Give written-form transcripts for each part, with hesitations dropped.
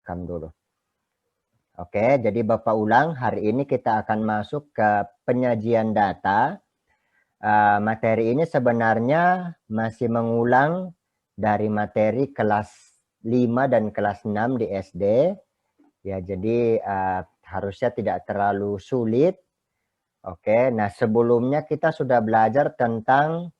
rekam dulu. Oke, jadi Bapak ulang, hari ini kita akan masuk ke penyajian data. Materi ini sebenarnya masih mengulang dari materi kelas 5 dan kelas 6 di SD. Ya, jadi harusnya tidak terlalu sulit. Oke, nah sebelumnya kita sudah belajar tentang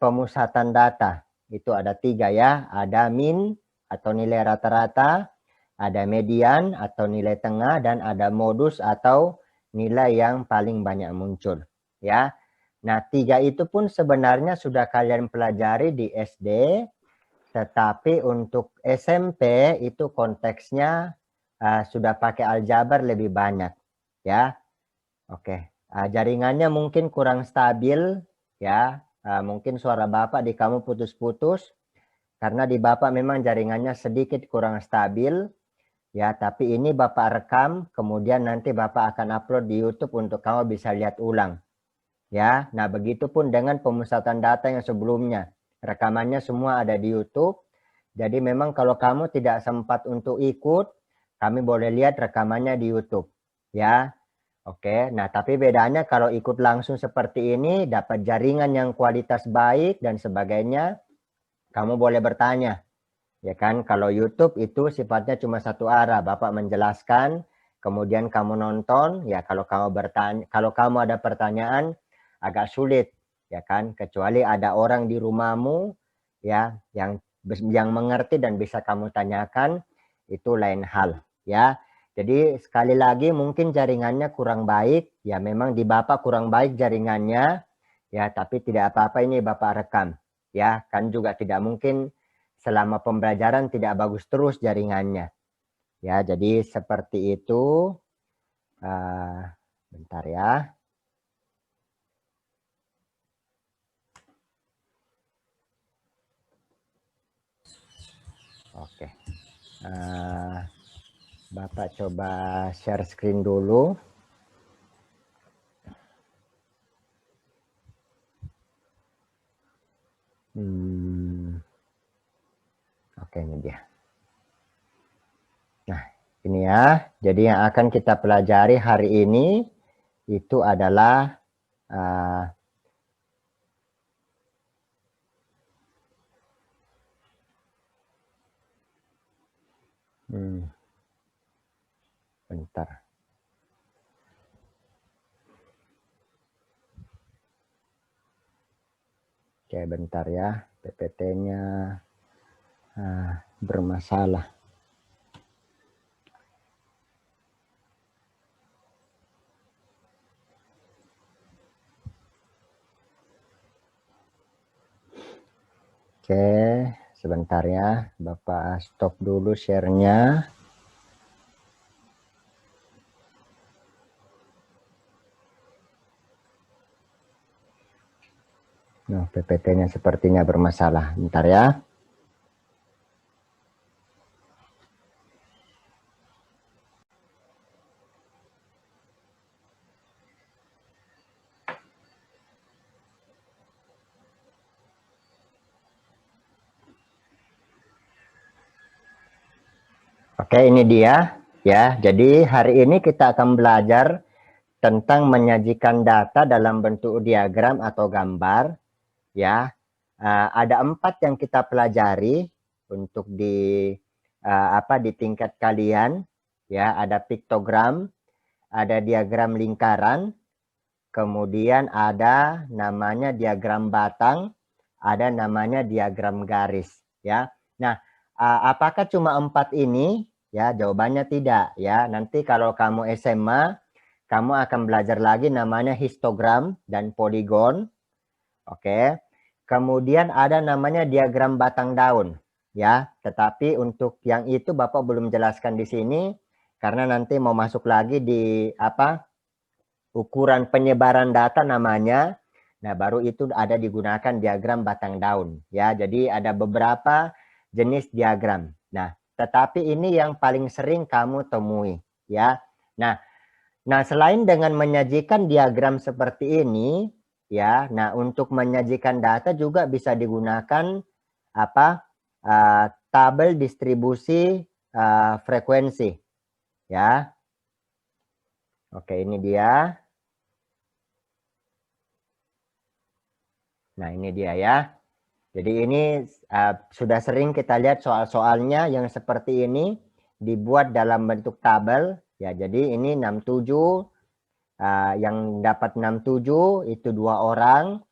pemusatan data. Itu ada 3 ya, ada min atau nilai rata-rata, ada median atau nilai tengah, dan ada modus atau nilai yang paling banyak muncul. Ya, nah 3 itu pun sebenarnya sudah kalian pelajari di SD, tetapi untuk SMP itu konteksnya sudah pakai aljabar lebih banyak. Ya, oke. Jaringannya mungkin kurang stabil ya. Mungkin suara Bapak di kamu putus-putus karena di Bapak memang jaringannya sedikit kurang stabil. Ya, tapi ini Bapak rekam, kemudian nanti Bapak akan upload di YouTube untuk kamu bisa lihat ulang. Ya, nah begitupun dengan pemusatan data yang sebelumnya. Rekamannya semua ada di YouTube. Jadi memang kalau kamu tidak sempat untuk ikut, kami boleh lihat rekamannya di YouTube. Ya, oke. Nah, tapi bedanya kalau ikut langsung seperti ini, dapat jaringan yang kualitas baik dan sebagainya, kamu boleh bertanya. Ya kan, kalau YouTube itu sifatnya cuma satu arah, Bapak menjelaskan, kemudian kamu nonton, ya kalau kamu bertanya, kalau kamu ada pertanyaan agak sulit, ya kan, kecuali ada orang di rumahmu ya yang mengerti dan bisa kamu tanyakan, itu lain hal, ya. Jadi sekali lagi mungkin jaringannya kurang baik, ya memang di Bapak kurang baik jaringannya, ya tapi tidak apa-apa, ini Bapak rekam, ya kan, juga tidak mungkin selama pembelajaran tidak bagus terus jaringannya. Ya, jadi seperti itu. Bentar ya. Oke. Bapak coba share screen dulu. Oke, ini dia. Nah, ini ya. Jadi yang akan kita pelajari hari ini itu adalah bentar. Oke, bentar ya. PPT-nya bermasalah. Oke, sebentar ya. Bapak stop dulu share-nya. Nah, PPT-nya sepertinya bermasalah. Bentar ya. Oke, ini dia ya. Jadi hari ini kita akan belajar tentang menyajikan data dalam bentuk diagram atau gambar ya. Ada 4 yang kita pelajari untuk di di tingkat kalian ya. Ada piktogram, ada diagram lingkaran, kemudian ada namanya diagram batang, ada namanya diagram garis ya. Nah, apakah cuma 4 ini? Ya, jawabannya tidak ya. Nanti kalau kamu SMA, kamu akan belajar lagi namanya histogram dan poligon. Oke. Kemudian ada namanya diagram batang daun ya. Tetapi untuk yang itu Bapak belum jelaskan di sini karena nanti mau masuk lagi di ukuran penyebaran data namanya. Nah, baru itu ada digunakan diagram batang daun ya. Jadi ada beberapa jenis diagram. Nah, tetapi ini yang paling sering kamu temui ya. Nah, selain dengan menyajikan diagram seperti ini ya, nah untuk menyajikan data juga bisa digunakan tabel distribusi frekuensi. Ya. Oke, ini dia. Nah, ini dia ya. Jadi ini sudah sering kita lihat soal-soalnya yang seperti ini dibuat dalam bentuk tabel. Ya, jadi ini 67, yang dapat 67 itu 2 orang,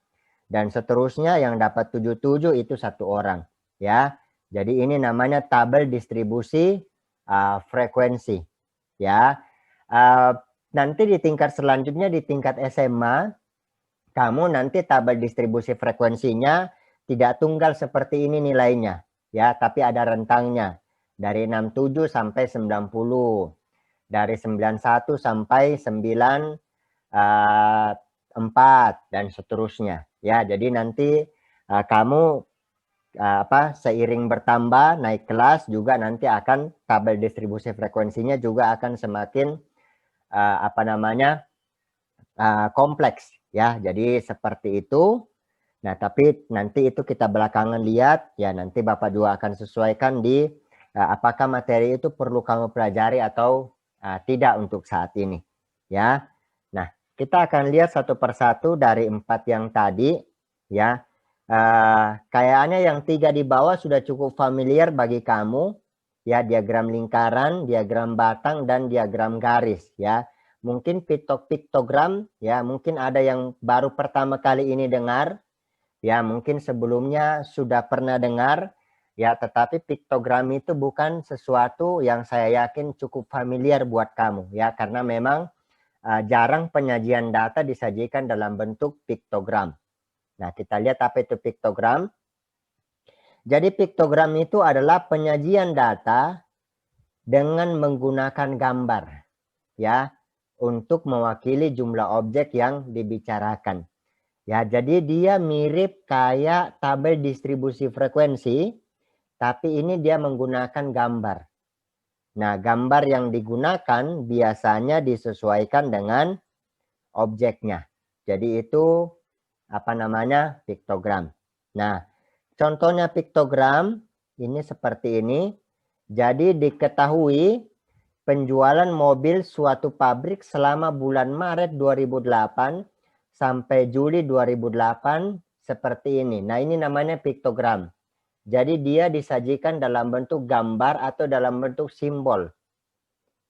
dan seterusnya yang dapat 77 itu 1 orang. Ya, jadi ini namanya tabel distribusi frekuensi. Ya, nanti di tingkat selanjutnya di tingkat SMA, kamu nanti tabel distribusi frekuensinya tidak tunggal seperti ini nilainya, ya, tapi ada rentangnya dari 67 sampai 90, dari 91 sampai 94 dan seterusnya. Ya, jadi nanti kamu seiring bertambah naik kelas juga nanti akan tabel distribusi frekuensinya juga akan semakin kompleks ya. Jadi seperti itu. Nah, tapi nanti itu kita belakangan lihat ya, nanti Bapak juga akan sesuaikan di apakah materi itu perlu kamu pelajari atau tidak untuk saat ini ya. Nah, kita akan lihat satu persatu dari 4 yang tadi ya. Kayaknya yang 3 di bawah sudah cukup familiar bagi kamu ya, diagram lingkaran, diagram batang, dan diagram garis ya. Mungkin piktogram ya, mungkin ada yang baru pertama kali ini dengar ya, mungkin sebelumnya sudah pernah dengar ya, tetapi piktogram itu bukan sesuatu yang saya yakin cukup familiar buat kamu ya, karena memang jarang penyajian data disajikan dalam bentuk piktogram. Nah, kita lihat apa itu piktogram. Jadi piktogram itu adalah penyajian data dengan menggunakan gambar ya, untuk mewakili jumlah objek yang dibicarakan. Ya, jadi dia mirip kayak tabel distribusi frekuensi, tapi ini dia menggunakan gambar. Nah, gambar yang digunakan biasanya disesuaikan dengan objeknya. Jadi itu piktogram. Nah, contohnya piktogram ini seperti ini. Jadi diketahui penjualan mobil suatu pabrik selama bulan Maret 2008 sampai Juli 2008 seperti ini. Nah, ini namanya piktogram. Jadi dia disajikan dalam bentuk gambar atau dalam bentuk simbol.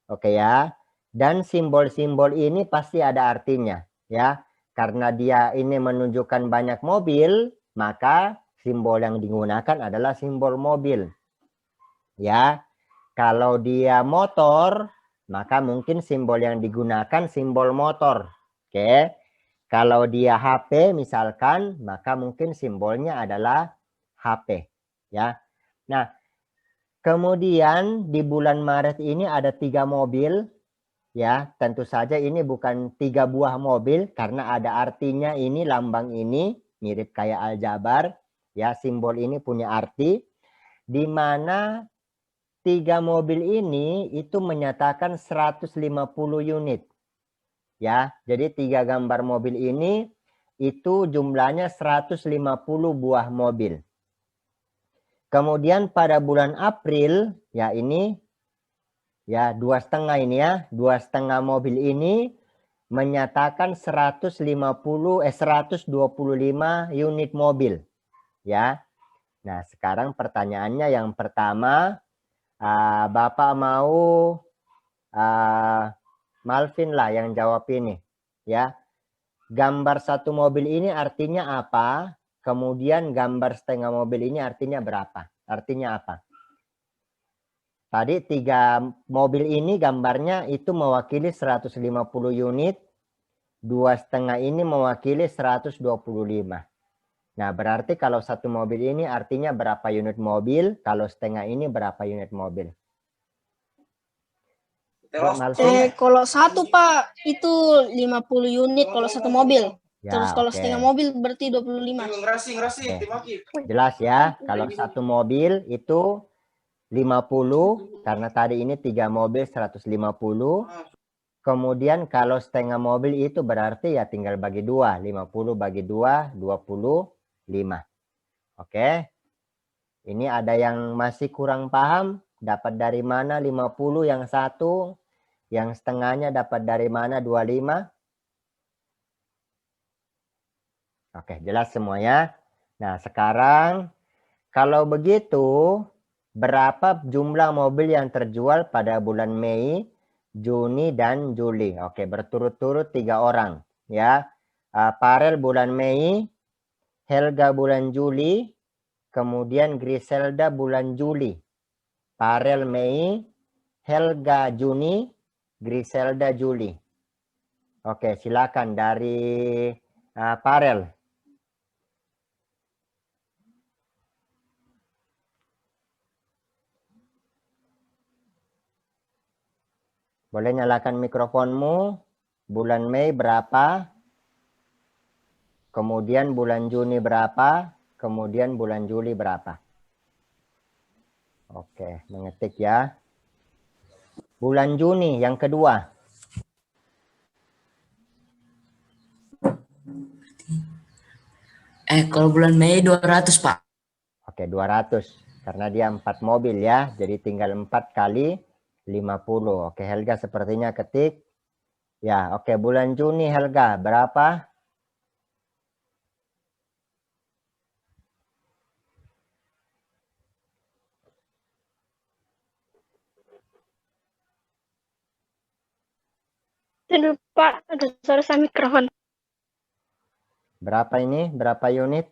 Oke ya. Dan simbol-simbol ini pasti ada artinya ya. Karena dia ini menunjukkan banyak mobil, maka simbol yang digunakan adalah simbol mobil. Ya. Kalau dia motor, maka mungkin simbol yang digunakan simbol motor. Oke. Kalau dia HP misalkan, maka mungkin simbolnya adalah HP. Ya. Nah, kemudian di bulan Maret ini ada 3 mobil. Ya, tentu saja ini bukan 3 buah mobil karena ada artinya, ini lambang ini mirip kayak aljabar. Ya, simbol ini punya arti di mana 3 mobil ini itu menyatakan 150 unit. Ya, jadi 3 gambar mobil ini itu jumlahnya 150 buah mobil. Kemudian pada bulan April, ya ini ya 2,5 ini ya, 2,5 mobil ini menyatakan 125 unit mobil. Ya. Nah, sekarang pertanyaannya yang pertama, Bapak mau Malvin lah yang jawab ini. Ya. Gambar satu mobil ini artinya apa? Kemudian gambar setengah mobil ini artinya berapa? Artinya apa? Tadi 3 mobil ini gambarnya itu mewakili 150 unit. 2,5 ini mewakili 125. Nah, berarti kalau satu mobil ini artinya berapa unit mobil? Kalau setengah ini berapa unit mobil? Kalau satu Pak itu 50 unit kalau satu mobil. Ya, terus kalau setengah mobil berarti 25. Jelas ya, kalau satu mobil itu 50 karena tadi ini 3 mobil 150. Kemudian kalau setengah mobil itu berarti ya tinggal bagi 2, 50 bagi 2, 25. Oke. Ini ada yang masih kurang paham Dapat dari mana 50 yang satu? Yang setengahnya dapat dari mana 25? Oke, jelas semua ya. Nah, sekarang kalau begitu, berapa jumlah mobil yang terjual pada bulan Mei, Juni, dan Juli? Oke, berturut-turut 3 orang. Ya, Farel bulan Mei, Helga bulan Juli, kemudian Griselda bulan Juli. Farel Mei, Helga Juni, Griselda Juli. Oke, silakan dari Farel. Boleh nyalakan mikrofonmu. Bulan Mei berapa? Kemudian bulan Juni berapa? Kemudian bulan Juli berapa? Oke, mengetik ya. Bulan Juni yang kedua. Kalau bulan Mei 200, Pak. Oke, 200. Karena dia 4 mobil ya. Jadi tinggal 4 kali 50. Oke, Helga sepertinya ketik. Ya, oke. Bulan Juni Helga berapa? Aduh, Pak, ada suara mikrofon. Berapa ini? Berapa unit?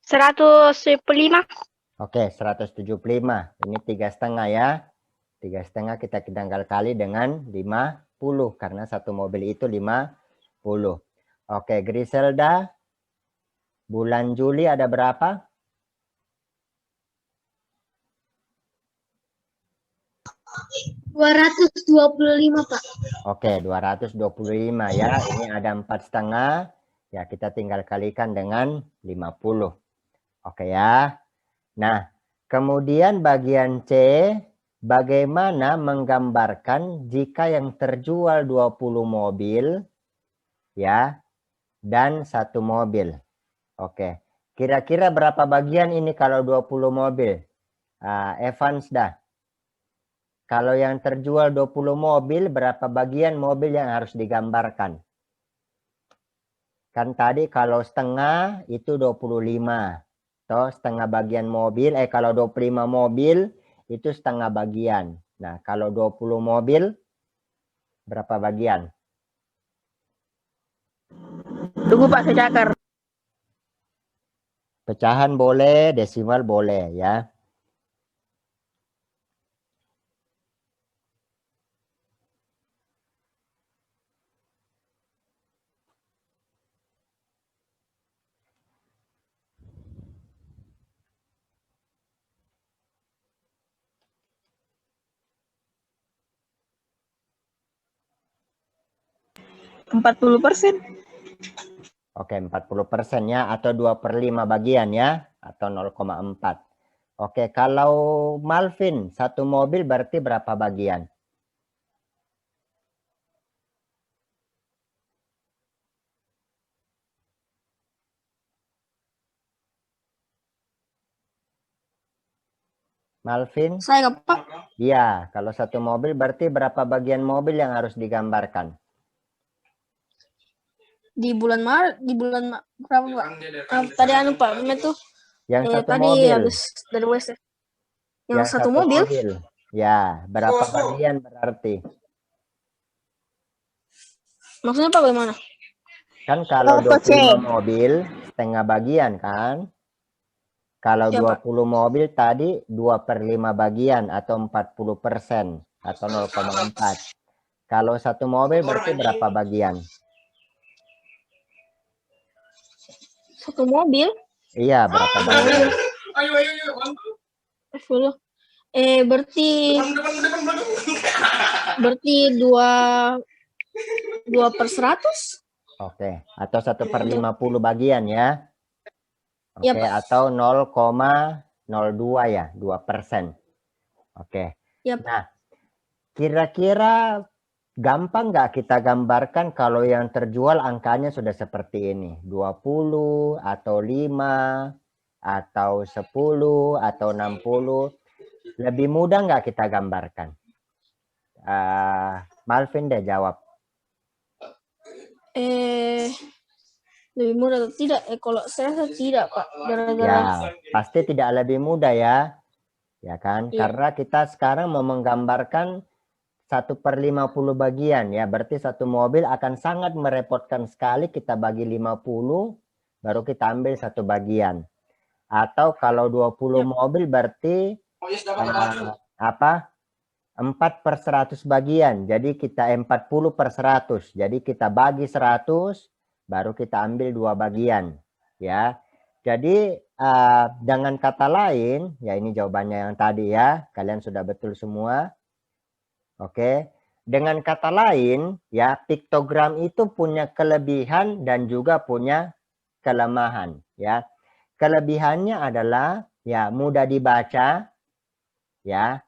175. Oke, 175. Ini 3,5 ya. 3,5 kita tinggal kali dengan 50. Karena satu mobil itu 50. Oke, Griselda. Bulan Juli ada berapa? Rp225, Pak. Oke, 225 ya. Ini ada 4,5. Ya, kita tinggal kalikan dengan 50. Oke ya. Nah, kemudian bagian C, bagaimana menggambarkan jika yang terjual 20 mobil ya dan 1 mobil. Oke. Kira-kira berapa bagian ini kalau 20 mobil? Evans dah. Kalau yang terjual 20 mobil, berapa bagian mobil yang harus digambarkan? Kan tadi kalau setengah itu 25. Toh setengah bagian mobil, kalau 25 mobil itu setengah bagian. Nah, kalau 20 mobil, berapa bagian? Tunggu, Pak, saya cakar. Pecahan boleh, desimal boleh ya. Oke, 40% ya, atau 2/5 bagian ya, atau 0,4. Oke, kalau Malvin, satu mobil berarti berapa bagian? Malvin? Saya nggak, Pak. Iya, kalau satu mobil berarti berapa bagian mobil yang harus digambarkan? Di bulan Maret, berapa, Pak? Tadi Pak, itu Yang satu tadi mobil. habis dari WC. Yang satu mobil. Ya, berapa bagian berarti? Maksudnya Pak bagaimana? Kan kalau 25 mobil, setengah bagian kan? Kalau Ya, 20 mobil tadi 2/5 bagian atau 40% atau 0,4. Kalau satu mobil berarti berapa bagian? Satu mobil? Iya, berapa bagian? Berarti 2/100. Oke, atau 1/50 bagian ya. Oke, Ya, atau 0,02 ya, 2%. Oke. Ya. Nah, kira-kira gampang nggak kita gambarkan kalau yang terjual angkanya sudah seperti ini, 20 atau 5 atau 10 atau 60, lebih mudah nggak kita gambarkan? Malvin deh jawab. Lebih mudah atau tidak? Kalau saya rasa tidak, Pak. Gara-gara Ya, pasti tidak lebih mudah ya. Ya kan? Iya. Karena kita sekarang mau menggambarkan 1/50 bagian ya. Berarti satu mobil akan sangat merepotkan sekali kita bagi 50, baru kita ambil satu bagian. Atau kalau 20 mobil berarti apa? 4/100 bagian. Jadi kita 40/100. Jadi kita bagi 100, baru kita ambil 2 bagian. Ya. Jadi dengan kata lain, ya ini jawabannya yang tadi ya. Kalian sudah betul semua. Oke. Dengan kata lain, ya piktogram itu punya kelebihan dan juga punya kelemahan. Ya. Kelebihannya adalah ya mudah dibaca. Ya.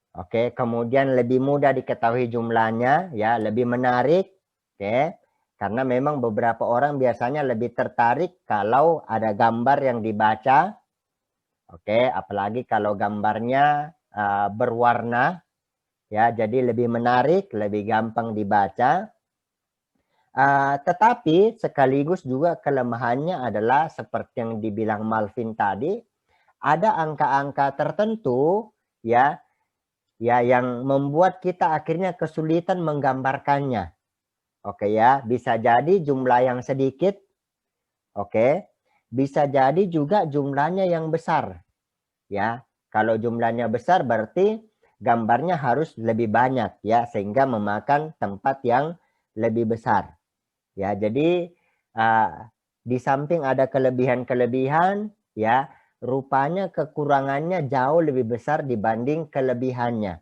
Oke, kemudian lebih mudah diketahui jumlahnya, ya, lebih menarik. Oke. Karena memang beberapa orang biasanya lebih tertarik kalau ada gambar yang dibaca. Oke, apalagi kalau gambarnya berwarna, ya, jadi lebih menarik, lebih gampang dibaca. Tetapi sekaligus juga kelemahannya adalah seperti yang dibilang Malvin tadi, ada angka-angka tertentu, ya, yang membuat kita akhirnya kesulitan menggambarkannya. Oke ya, bisa jadi jumlah yang sedikit. Oke. Bisa jadi juga jumlahnya yang besar. Ya, kalau jumlahnya besar berarti gambarnya harus lebih banyak ya, sehingga memakan tempat yang lebih besar. Ya, jadi di samping ada kelebihan-kelebihan ya, rupanya kekurangannya jauh lebih besar dibanding kelebihannya.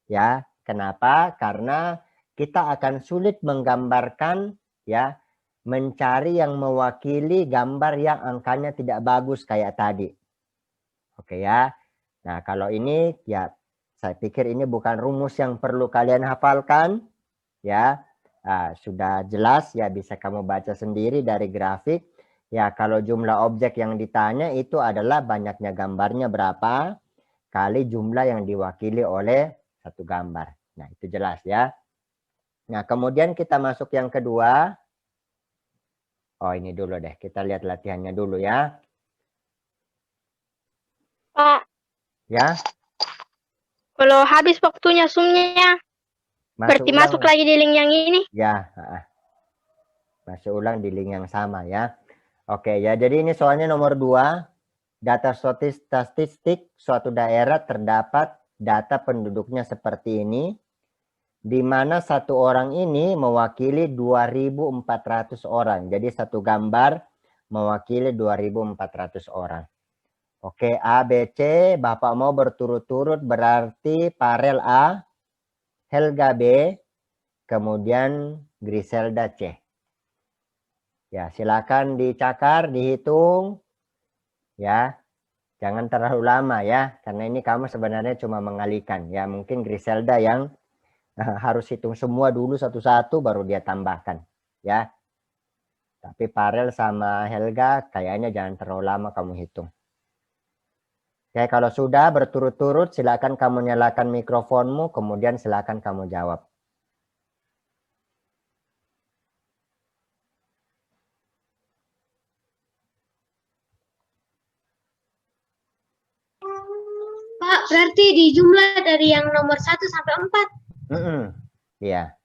Ya, kenapa? Karena kita akan sulit menggambarkan ya, mencari yang mewakili gambar yang angkanya tidak bagus kayak tadi. Oke ya. Nah, kalau ini ya saya pikir ini bukan rumus yang perlu kalian hafalkan ya. Sudah jelas ya, bisa kamu baca sendiri dari grafik. Ya, kalau jumlah objek yang ditanya itu adalah banyaknya gambarnya berapa kali jumlah yang diwakili oleh satu gambar. Nah, itu jelas ya. Nah, kemudian kita masuk yang kedua. Oh, ini dulu deh. Kita lihat latihannya dulu ya. Pak, Ya, kalau habis waktunya Zoom-nya, berarti ulang. masuk lagi di link yang ini. Ya, masuk ulang di link yang sama ya. Oke ya, jadi ini soalnya nomor 2. Data statistik suatu daerah terdapat data penduduknya seperti ini, di mana satu orang ini mewakili 2.400 orang. Jadi satu gambar mewakili 2.400 orang. Oke, A, B, C, Bapak mau berturut-turut berarti Parel A, Helga B, kemudian Griselda C. Ya, silakan dicakar, dihitung. Ya, jangan terlalu lama ya, karena ini kamu sebenarnya cuma mengalihkan. Ya, mungkin Griselda yang harus hitung semua dulu satu-satu baru dia tambahkan. Ya, tapi Parel sama Helga kayaknya jangan terlalu lama kamu hitung. Oke, kalau sudah berturut-turut silakan kamu nyalakan mikrofonmu, kemudian silakan kamu jawab. Pak, berarti di jumlah dari yang nomor 1 sampai 4. Iya.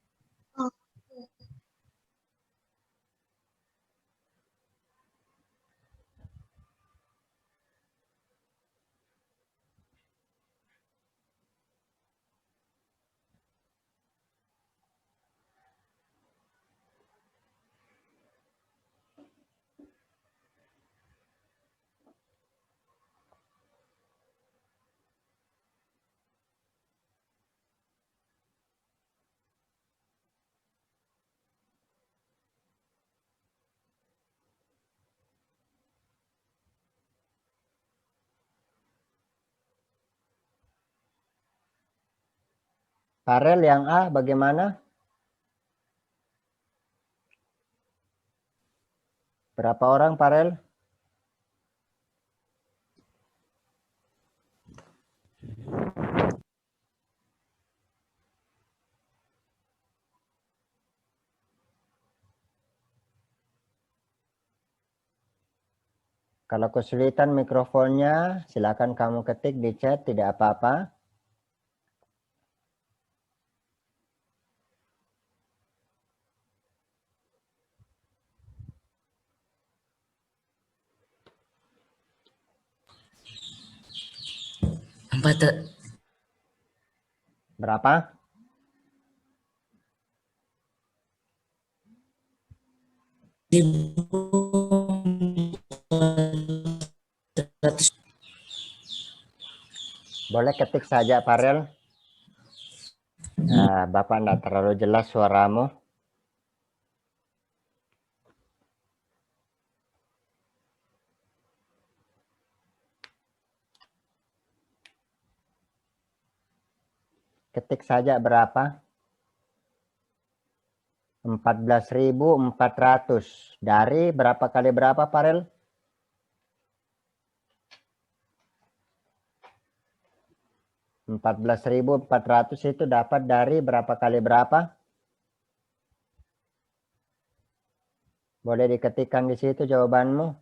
Parel yang A bagaimana? Berapa orang, Parel? Kalau kesulitan mikrofonnya, silakan kamu ketik di chat, tidak apa-apa. Berapa? Boleh ketik saja, Parel. Bapak tidak terlalu jelas suaramu. Ketik saja berapa? 14.400. Dari berapa kali berapa, Parel? 14.400 itu dapat dari berapa kali berapa? Boleh diketikkan di situ jawabanmu.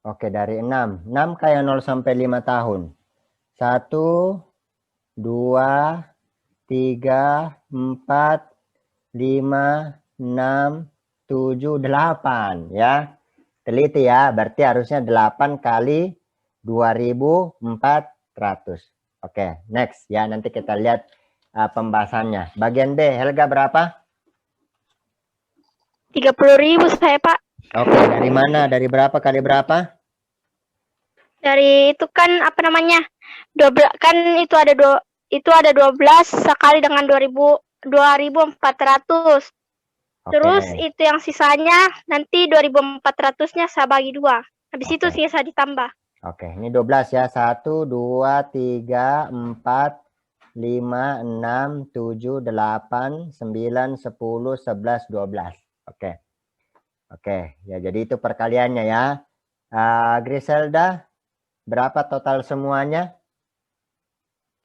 Oke, dari 6. 6 kayak 0 sampai 5 tahun. 1, 2, 3, 4, 5, 6, 7, 8. Ya. Teliti ya, berarti harusnya 8 kali 2.400. Oke, next ya. Nanti kita lihat pembahasannya. Bagian B, Helga berapa? 30.000 saya, Pak. Oke, dari mana? Dari berapa kali berapa? Dari itu kan apa namanya? 12 kan itu ada 12 sekali dengan 2.400. Terus itu yang sisanya nanti 2.400-nya saya bagi 2. Habis itu sisa ditambah. Oke, ini 12 ya. 1, 2, 3, 4, 5, 6, 7, 8, 9, 10, 11, 12. Oke. Oke, ya jadi itu perkaliannya ya. Griselda, berapa total semuanya?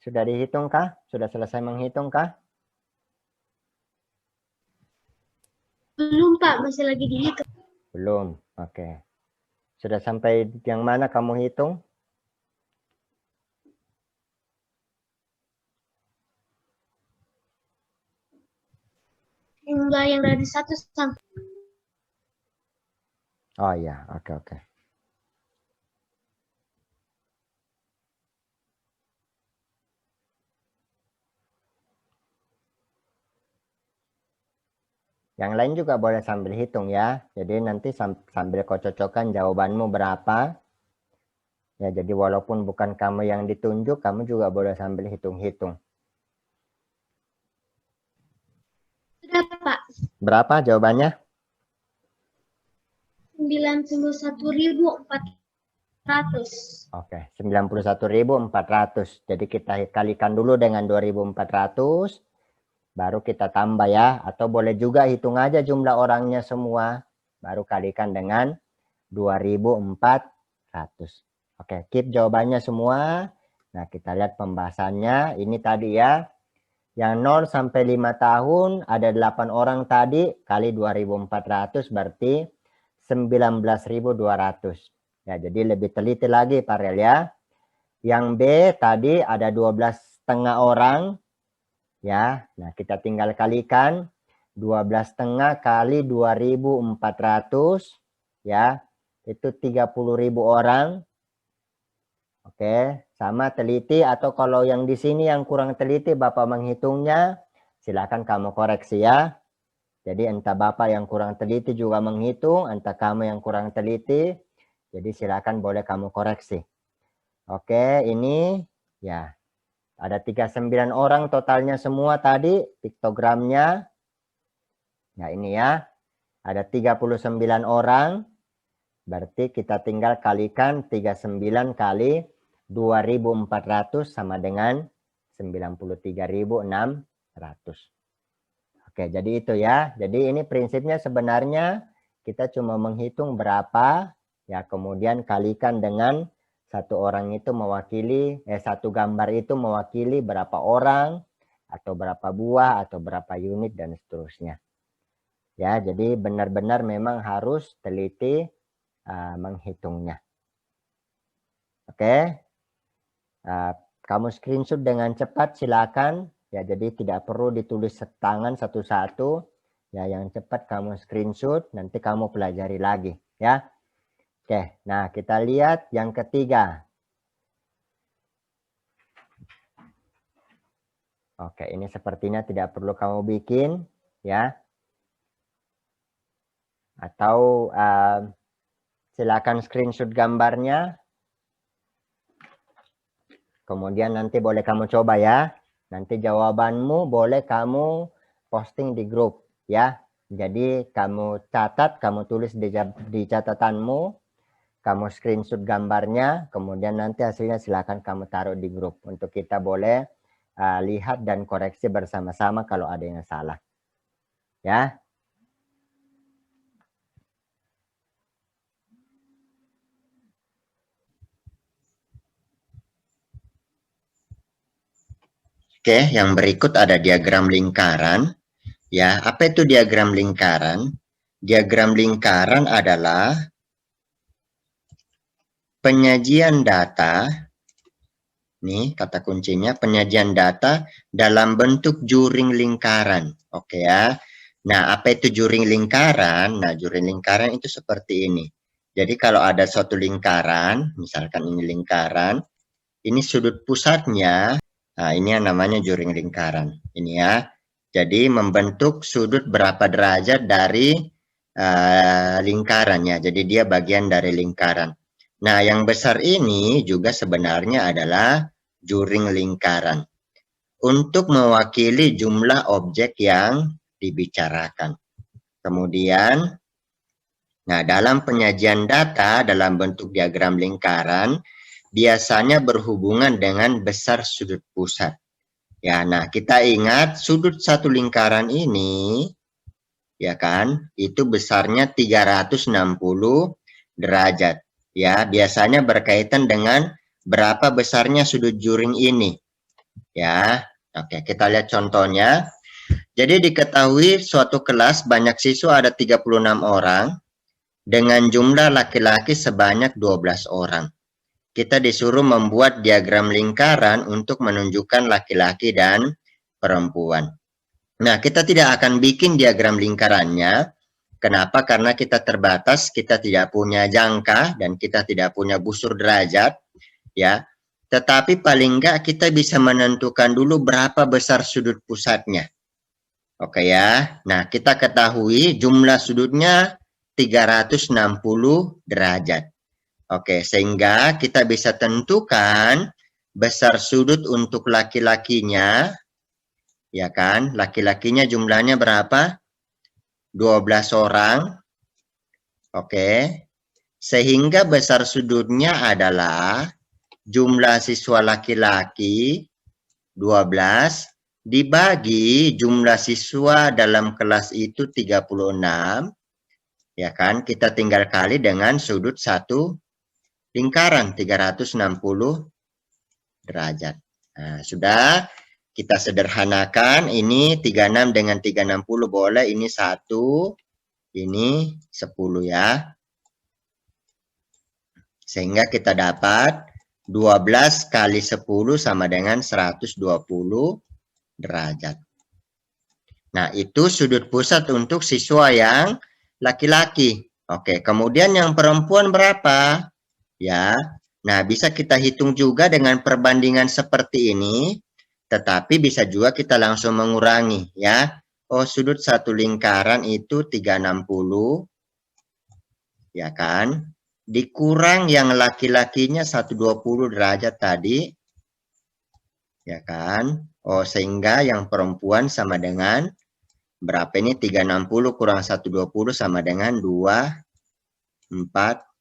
Sudah dihitung kah? Sudah selesai menghitung kah? Belum, Pak. Masih lagi dihitung. Belum. Oke. Sudah sampai yang mana kamu hitung? Enggak, yang dari 1 sampai. Oh iya, oke. Yang lain juga boleh sambil hitung ya. Jadi nanti sambil kau cocokkan jawabanmu berapa. Ya, jadi walaupun bukan kamu yang ditunjuk, kamu juga boleh sambil hitung-hitung. Sudah, Pak. Berapa jawabannya? 91.400. Oke, 91.400. Jadi kita kalikan dulu dengan 2.400. Baru kita tambah ya. Atau boleh juga hitung aja jumlah orangnya semua. Baru kalikan dengan 2.400. Oke, keep jawabannya semua. Nah, kita lihat pembahasannya. Ini tadi ya. Yang 0 sampai 5 tahun ada 8 orang tadi. Kali 2.400 berarti 19.200. Ya, jadi lebih teliti lagi Parel ya. Yang B tadi ada 12,5 orang. Ya, nah kita tinggal kalikan 12,5 kali 2.400 ya, itu 30.000 orang. Oke, sama teliti atau kalau yang di sini yang kurang teliti Bapak menghitungnya, silakan kamu koreksi ya. Jadi entah Bapak yang kurang teliti juga menghitung, entah kamu yang kurang teliti, jadi silakan boleh kamu koreksi. Oke, ini ya. Ada 39 orang totalnya semua tadi piktogramnya. Nah ini ya. Ada 39 orang. Berarti kita tinggal kalikan 39 kali 2.400 sama dengan 93.600. Oke, jadi itu ya. Jadi ini prinsipnya sebenarnya kita cuma menghitung berapa, ya kemudian kalikan dengan satu orang itu mewakili, satu gambar itu mewakili berapa orang, atau berapa buah, atau berapa unit, dan seterusnya. Ya, jadi benar-benar memang harus teliti menghitungnya. Oke, kamu screenshot dengan cepat silakan. Ya, jadi tidak perlu ditulis tangan satu-satu. Ya, yang cepat kamu screenshot, nanti kamu pelajari lagi. Ya, oke. Nah, kita lihat yang ketiga. Oke, ini sepertinya tidak perlu kamu bikin, ya. Atau silakan screenshot gambarnya. Kemudian nanti boleh kamu coba ya. Nanti jawabanmu boleh kamu posting di grup ya. Jadi kamu catat, kamu tulis di catatanmu, kamu screenshot gambarnya, kemudian nanti hasilnya silakan kamu taruh di grup untuk kita boleh lihat dan koreksi bersama-sama kalau ada yang salah. Ya. Oke, yang berikut ada diagram lingkaran. Ya, apa itu diagram lingkaran? Diagram lingkaran adalah penyajian data. Nih, kata kuncinya penyajian data dalam bentuk juring lingkaran. Oke ya. Nah, apa itu juring lingkaran? Nah, juring lingkaran itu seperti ini. Jadi kalau ada suatu lingkaran, misalkan ini lingkaran, ini sudut pusatnya. Nah, ini yang namanya juring lingkaran. Ini ya. Jadi membentuk sudut berapa derajat dari lingkarannya. Jadi dia bagian dari lingkaran. Nah, yang besar ini juga sebenarnya adalah juring lingkaran. Untuk mewakili jumlah objek yang dibicarakan. Kemudian, nah dalam penyajian data dalam bentuk diagram lingkaran, biasanya berhubungan dengan besar sudut pusat. Ya, nah kita ingat sudut satu lingkaran ini, ya kan, itu besarnya 360 derajat. Ya, biasanya berkaitan dengan berapa besarnya sudut juring ini. Ya, oke, kita lihat contohnya. Jadi diketahui suatu kelas banyak siswa ada 36 orang, dengan jumlah laki-laki sebanyak 12 orang. Kita disuruh membuat diagram lingkaran untuk menunjukkan laki-laki dan perempuan. Nah, kita tidak akan bikin diagram lingkarannya. Kenapa? Karena kita terbatas, kita tidak punya jangka, dan kita tidak punya busur derajat. Ya, tetapi paling enggak kita bisa menentukan dulu berapa besar sudut pusatnya. Oke ya. Nah, kita ketahui jumlah sudutnya 360 derajat. Oke, sehingga kita bisa tentukan besar sudut untuk laki-lakinya, ya kan? Laki-lakinya jumlahnya berapa? 12 orang. Oke, sehingga besar sudutnya adalah jumlah siswa laki-laki 12 dibagi jumlah siswa dalam kelas itu 36. Ya kan? Kita tinggal kali dengan sudut satu lingkaran 360 derajat. Nah, sudah kita sederhanakan, ini 36 dengan 360 boleh, ini 1, ini 10 ya. Sehingga kita dapat 12 kali 10 sama dengan 120 derajat. Nah, itu sudut pusat untuk siswa yang laki-laki. Oke, kemudian yang perempuan berapa? Ya, nah bisa kita hitung juga dengan perbandingan seperti ini, tetapi bisa juga kita langsung mengurangi ya. Oh, sudut satu lingkaran itu 360, ya kan? Dikurang yang laki-lakinya 120 derajat tadi, ya kan? Oh, sehingga yang perempuan sama dengan berapa ini? 360 kurang 120 sama dengan 240.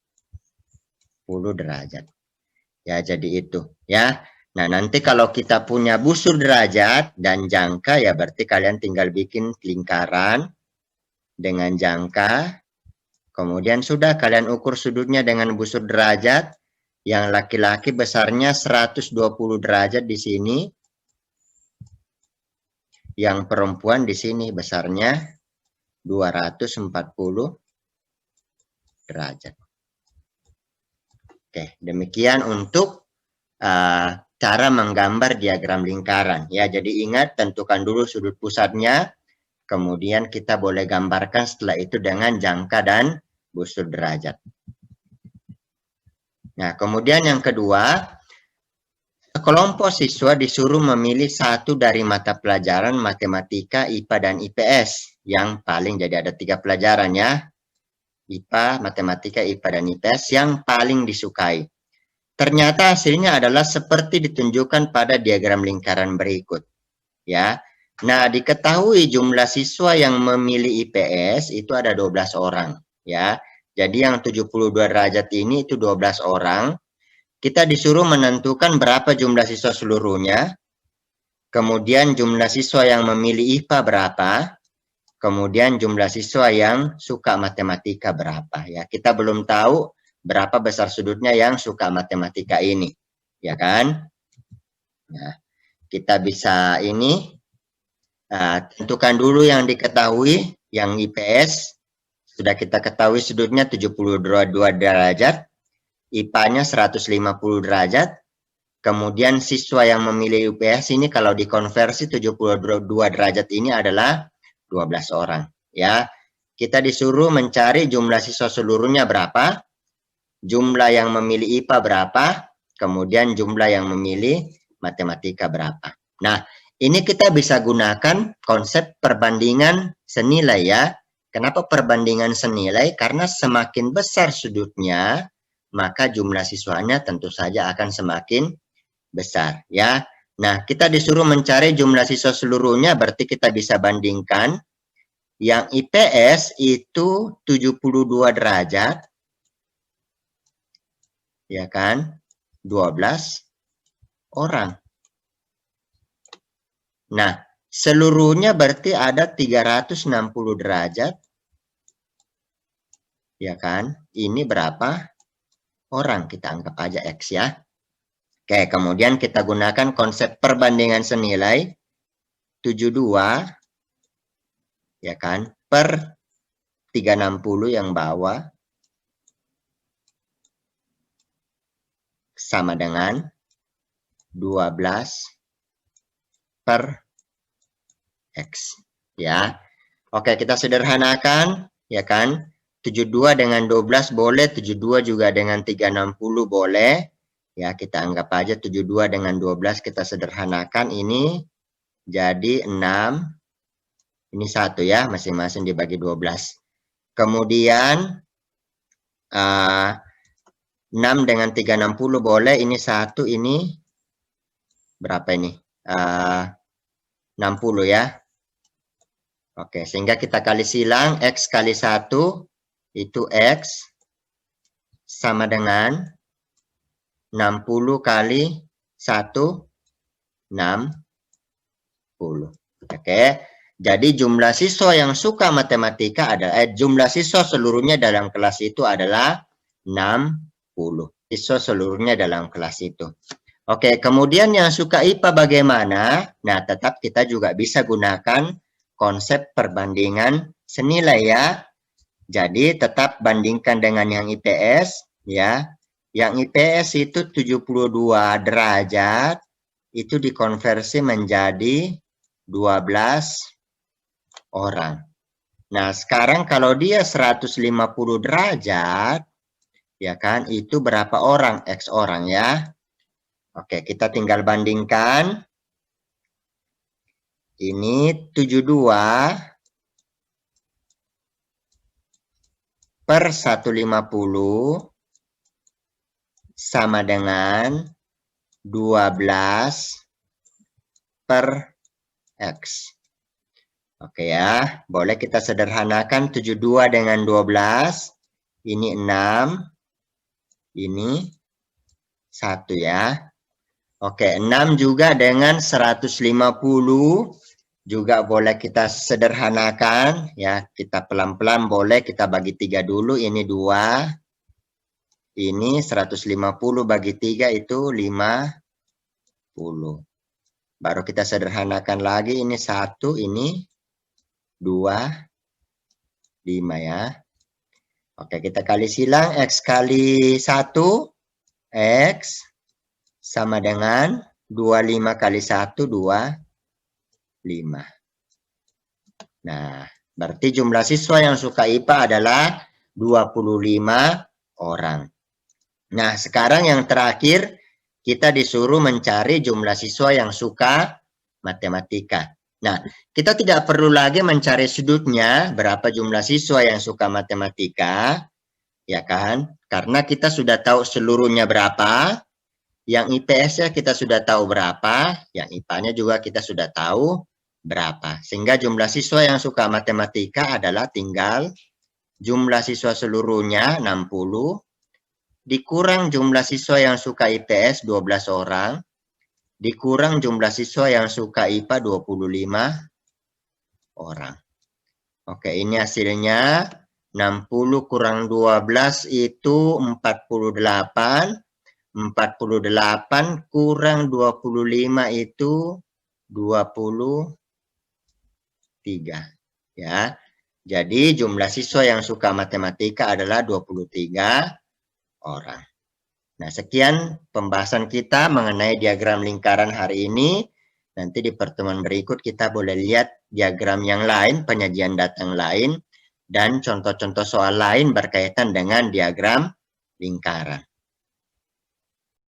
derajat. Ya, jadi itu ya. Nah, nanti kalau kita punya busur derajat dan jangka, ya berarti kalian tinggal bikin lingkaran dengan jangka. Kemudian sudah kalian ukur sudutnya dengan busur derajat. Yang laki-laki besarnya 120 derajat di sini. Yang perempuan di sini besarnya 240 derajat. Oke, demikian untuk cara menggambar diagram lingkaran. Ya, jadi ingat tentukan dulu sudut pusatnya, kemudian kita boleh gambarkan setelah itu dengan jangka dan busur derajat. Nah, kemudian yang kedua, kelompok siswa disuruh memilih satu dari mata pelajaran matematika, IPA, dan IPS. Yang paling, jadi ada 3 pelajaran ya. IPA, matematika, IPA, dan IPS yang paling disukai. Ternyata hasilnya adalah seperti ditunjukkan pada diagram lingkaran berikut. Ya. Nah, diketahui jumlah siswa yang memilih IPS itu ada 12 orang. Ya. Jadi yang 72 derajat ini itu 12 orang. Kita disuruh menentukan berapa jumlah siswa seluruhnya. Kemudian jumlah siswa yang memilih IPA berapa. Kemudian jumlah siswa yang suka matematika berapa. Ya, kita belum tahu berapa besar sudutnya yang suka matematika ini. Ya kan? Nah, kita bisa ini tentukan dulu yang diketahui, yang IPS. Sudah kita ketahui sudutnya 72 derajat. IPA-nya 150 derajat. Kemudian siswa yang memilih IPS ini kalau dikonversi 72 derajat ini adalah 12 orang. Ya, kita disuruh mencari jumlah siswa seluruhnya berapa, jumlah yang memilih IPA berapa, kemudian jumlah yang memilih matematika berapa. Nah, ini kita bisa gunakan konsep perbandingan senilai ya. Kenapa perbandingan senilai? Karena semakin besar sudutnya, maka jumlah siswanya tentu saja akan semakin besar ya. Nah, kita disuruh mencari jumlah siswa seluruhnya, berarti kita bisa bandingkan. Yang IPS itu 72 derajat. Ya kan? 12 orang. Nah, seluruhnya berarti ada 360 derajat. Ya kan? Ini berapa orang? Kita anggap aja X ya. Oke, kemudian kita gunakan konsep perbandingan senilai 72 ya kan per 360 yang bawah sama dengan 12 per X ya. Oke, kita sederhanakan ya kan. 72 dengan 12 boleh, 72 juga dengan 360 boleh. Ya, kita anggap aja 72 dengan 12 kita sederhanakan ini jadi 6. Ini 1 ya, masing-masing dibagi 12. Kemudian 6 dengan 360 boleh, ini 1, ini berapa ini? 60 ya. Oke, sehingga kita kali silang X kali 1 itu X sama dengan 60 kali 1, 60. Oke, jadi jumlah siswa yang suka matematika adalah, jumlah siswa seluruhnya dalam kelas itu adalah 60. Siswa seluruhnya dalam kelas itu. Oke, kemudian yang suka IPA bagaimana? Nah, tetap kita juga bisa gunakan konsep perbandingan senilai ya. Jadi tetap bandingkan dengan yang IPS ya. Yang IPS itu 72 derajat itu dikonversi menjadi 12 orang. Nah, sekarang kalau dia 150 derajat ya kan, itu berapa orang? X orang ya. Oke, kita tinggal bandingkan. Ini 72 per 150 sama dengan 12 per X. Oke ya, boleh kita sederhanakan 72 dengan 12. Ini 6. Ini 1 ya. Oke, 6 juga dengan 150 juga boleh kita sederhanakan ya. Kita pelan-pelan boleh kita bagi 3 dulu. Ini 2. Ini 150 bagi 3 itu 50. Baru kita sederhanakan lagi. Ini 1, ini 2, 5 ya. Oke, kita kali silang. X kali 1. X sama dengan 25 kali 1, 25. Nah, berarti jumlah siswa yang suka IPA adalah 25 orang. Nah, sekarang yang terakhir, kita disuruh mencari jumlah siswa yang suka matematika. Nah, kita tidak perlu lagi mencari sudutnya, berapa jumlah siswa yang suka matematika, ya kan? Karena kita sudah tahu seluruhnya berapa, yang IPS-nya kita sudah tahu berapa, yang IPA-nya juga kita sudah tahu berapa. Sehingga jumlah siswa yang suka matematika adalah tinggal jumlah siswa seluruhnya 60, dikurang jumlah siswa yang suka IPS 12 orang, dikurang jumlah siswa yang suka IPA 25 orang. Oke, ini hasilnya 60 kurang 12 itu 48. 48 kurang 25 itu 23. Ya. Jadi jumlah siswa yang suka matematika adalah 23 orang. Nah, sekian pembahasan kita mengenai diagram lingkaran hari ini. Nanti di pertemuan berikut kita boleh lihat diagram yang lain, penyajian data yang lain, dan contoh-contoh soal lain berkaitan dengan diagram lingkaran.